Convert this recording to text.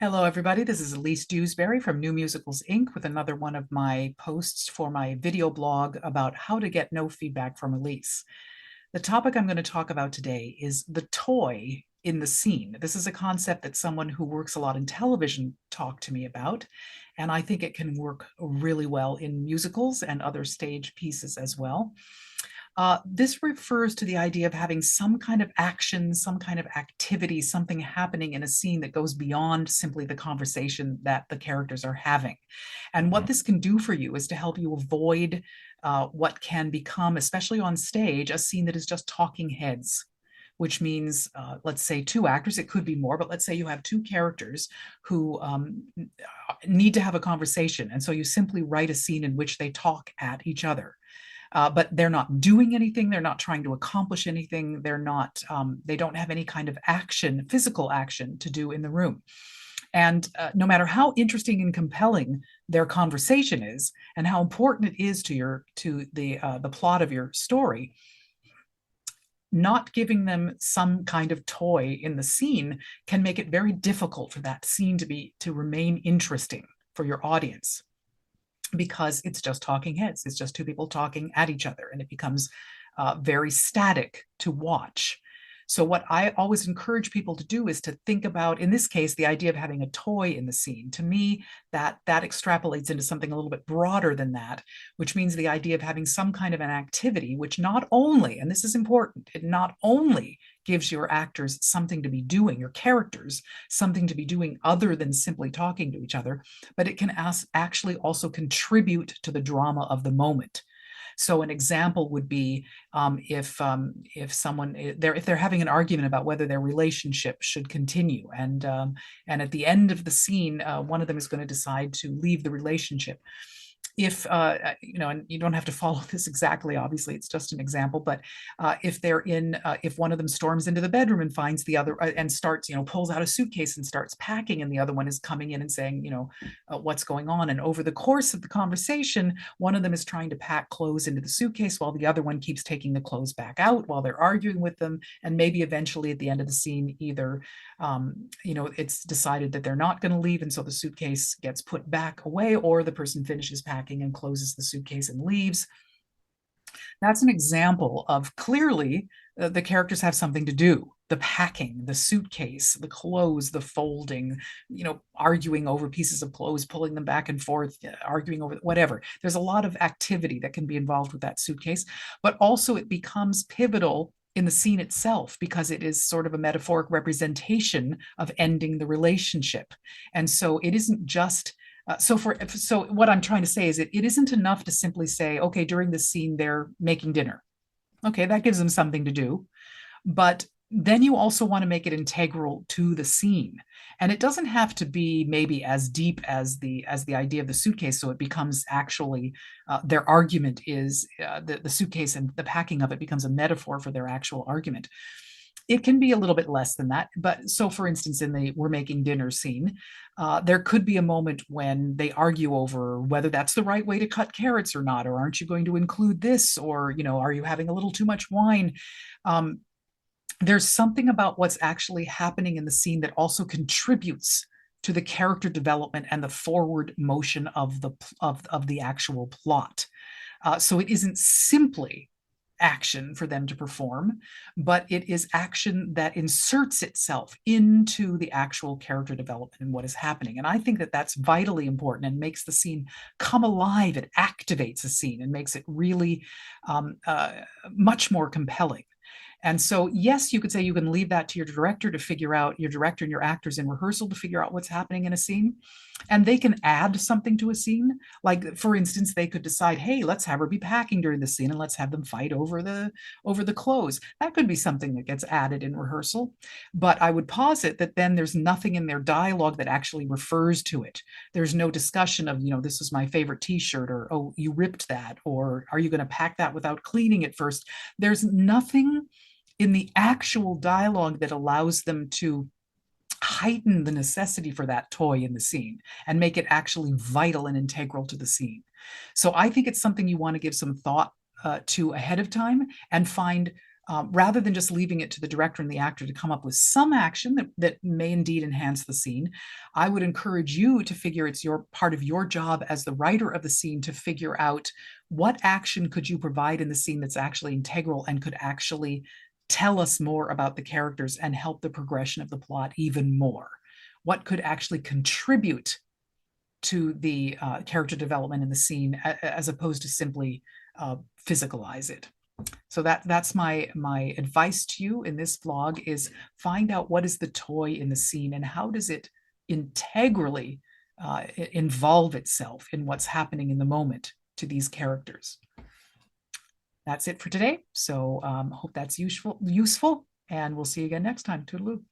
Hello, everybody. This is Elise Dewsberry from New Musicals Inc. with another one of my posts for my video blog about how to get no feedback from Elise. The topic I'm going to talk about today is the toy in the scene. This is a concept that someone who works a lot in television talked to me about, and I think it can work really well in musicals and other stage pieces as well. This refers to the idea of having some kind of action, some kind of activity, something happening in a scene that goes beyond simply the conversation that the characters are having. And what this can do for you is to help you avoid what can become, especially on stage, a scene that is just talking heads, which means, let's say, two actors. It could be more, but let's say you have two characters who need to have a conversation. And so you simply write a scene in which they talk at each other. But they're not doing anything. They're not trying to accomplish anything. They don't have any kind of action, physical action to do in the room. And no matter how interesting and compelling their conversation is, and how important it is to the plot of your story, not giving them some kind of toy in the scene can make it very difficult for that scene to remain interesting for your audience, because it's just talking heads. It's just two people talking at each other, and it becomes very static to watch. So what I always encourage people to do is to think about, in this case, the idea of having a toy in the scene. To me, that extrapolates into something a little bit broader than that, which means the idea of having some kind of an activity, which not only, and this is important, it not only gives your actors something to be doing, your characters something to be doing other than simply talking to each other, but it can actually also contribute to the drama of the moment. So an example would be if they're having an argument about whether their relationship should continue, and at the end of the scene, one of them is going to decide to leave the relationship. If and you don't have to follow this exactly, obviously, it's just an example, but if one of them storms into the bedroom and finds the other and starts, pulls out a suitcase and starts packing, and the other one is coming in and saying, what's going on? And over the course of the conversation, one of them is trying to pack clothes into the suitcase while the other one keeps taking the clothes back out while they're arguing with them. And maybe eventually at the end of the scene, either it's decided that they're not going to leave, and so the suitcase gets put back away, or the person finishes packing and closes the suitcase and leaves. That's an example of, clearly, the characters have something to do. The packing, the suitcase, the clothes, the folding, arguing over pieces of clothes, pulling them back and forth, arguing over whatever. There's a lot of activity that can be involved with that suitcase, but also it becomes pivotal in the scene itself, because it is sort of a metaphoric representation of ending the relationship. And so it isn't just so what I'm trying to say is it isn't enough to simply say, okay, during this scene they're making dinner. Okay, that gives them something to do, but then you also want to make it integral to the scene. And it doesn't have to be maybe as deep as the idea of the suitcase, so it becomes actually their argument is the suitcase, and the packing of it becomes a metaphor for their actual argument. It can be a little bit less than that. But so, for instance, in the "we're making dinner" scene, there could be a moment when they argue over whether that's the right way to cut carrots or not, or aren't you going to include this, or, are you having a little too much wine? There's something about what's actually happening in the scene that also contributes to the character development and the forward motion of the actual plot. So it isn't simply action for them to perform, but it is action that inserts itself into the actual character development and what is happening. And I think that that's vitally important and makes the scene come alive. It activates a scene and makes it really much more compelling. And so, yes, you could say you can leave that to your director and your actors in rehearsal to figure out what's happening in a scene. And they can add something to a scene. Like, for instance, they could decide, hey, let's have her be packing during the scene and let's have them fight over the clothes. That could be something that gets added in rehearsal. But I would posit that then there's nothing in their dialogue that actually refers to it. There's no discussion of, this was my favorite t-shirt, or, oh, you ripped that, or are you going to pack that without cleaning it first? There's nothing in the actual dialogue that allows them to heighten the necessity for that toy in the scene and make it actually vital and integral to the scene. So I think it's something you want to give some thought to ahead of time, and find rather than just leaving it to the director and the actor to come up with some action that may indeed enhance the scene, I would encourage you to figure it's your part of your job as the writer of the scene to figure out what action could you provide in the scene that's actually integral and could actually tell us more about the characters and help the progression of the plot even more. What could actually contribute to the character development in the scene as opposed to simply physicalize it. So that's my advice to you in this vlog is find out what is the toy in the scene and how does it integrally involve itself in what's happening in the moment to these characters. That's it for today. So hope that's useful, and we'll see you again next time. Toodaloo.